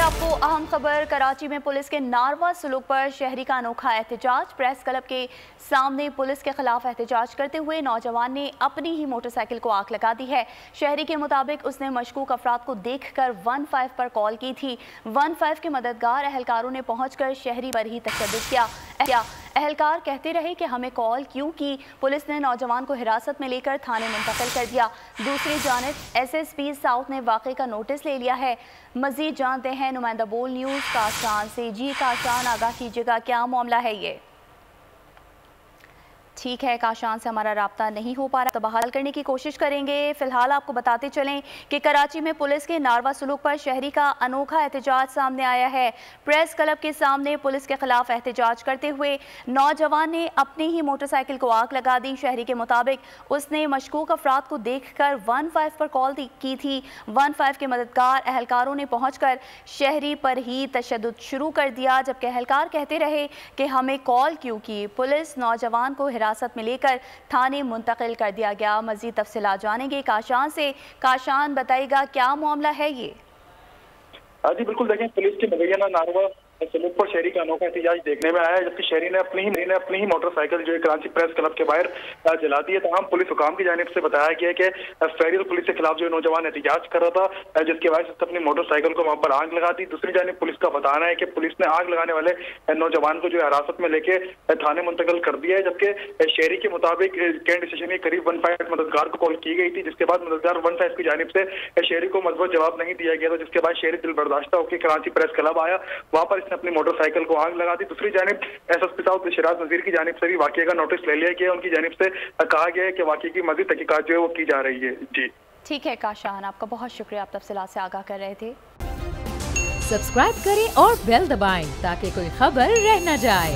आपको अहम खबर। कराची में पुलिस के नारवा सलूक पर शहरी का अनोखा एहतजाज। प्रेस क्लब के सामने पुलिस के खिलाफ एहतजाज करते हुए नौजवान ने अपनी ही मोटरसाइकिल को आग लगा दी है। शहरी के मुताबिक उसने मशकूक अफराद को देखकर 15 पर कॉल की थी। 15 के मददगार एहलकारों ने पहुंचकर शहरी पर ही तशद्दुद किया। एहलकार कहते रहे कि हमें कॉल क्यों की। पुलिस ने नौजवान को हिरासत में लेकर थाने मुंतकिल कर दिया। दूसरी जानिब एसएसपी साउथ ने वाक़े का नोटिस ले लिया है। मजीद जानते हैं नुमाइंदा बोल न्यूज़ काशान से। जी काशान, आगाह कीजिएगा, क्या मामला है ये? ठीक है, काशान से हमारा राब्ता नहीं हो पा रहा, तो बहाल करने की कोशिश करेंगे। फिलहाल आपको बताते चलें कि कराची में पुलिस के नारवा सलूक पर शहरी का अनोखा एहतजाज सामने आया है। प्रेस क्लब के सामने पुलिस के खिलाफ एहतजाज करते हुए नौजवान ने अपनी ही मोटरसाइकिल को आग लगा दी। शहरी के मुताबिक उसने मशकूक अफराद को देखकर 15 पर कॉल की थी। 15 के मददगार एहलकारों ने पहुंचकर शहरी पर ही तशद्दुद शुरू कर दिया, जबकि एहलकार कहते रहे कि हमें कॉल क्यों की। पुलिस नौजवान को हिरासत में लेकर थाने मुंतकिल कर दिया गया। मजीद तफसीलात जानेंगे काशान से। काशान, बताइएगा क्या मामला है ये? जी बिल्कुल, देखें, पुलिस के मुबैना नारवा सलूक पर शहरी का अनोखा एहतजाज देखने में आया है, जबकि शहरी ने अपनी ही मोटरसाइकिल जो है कराची प्रेस क्लब के बाहर जला दी है। तमाम पुलिस हुकाम की जानिब से बताया गया है कि फेडरल पुलिस के खिलाफ जो नौजवान एहतजाज कर रहा था, जिसके वजह से अपनी मोटरसाइकिल को वहां पर आग लगा दी। दूसरी जानिब पुलिस का बताना है कि पुलिस ने आग लगाने वाले नौजवान को जो है हिरासत में लेके थाने मुंतकिल कर दिया है, जबकि शहरी के मुताबिक कैंट स्टेशन के करीब 15 मददगार को कॉल की गई थी, जिसके बाद मददगार 15 की जानिब से शहरी को मजबूत जवाब नहीं दिया गया था, जिसके बाद शहरी दिल बर्दाश्त होकर कराची प्रेस क्लब आया। वहां पर इसने अपनी मोटरसाइकिल आग लगा दी। दूसरी जानिब एसएसपी साउथ शिराज नजीर की जानिब से भी वाकये का नोटिस ले लिया गया। उनकी जानिब से कहा गया है कि वाकये की मजीद तहकीकात जो है वो की जा रही है। जी ठीक है काशान, आपका बहुत शुक्रिया, आप तफसीलात से आगाह कर रहे थे। सब्सक्राइब करें और बेल दबाएं ताकि कोई खबर रह न जाए।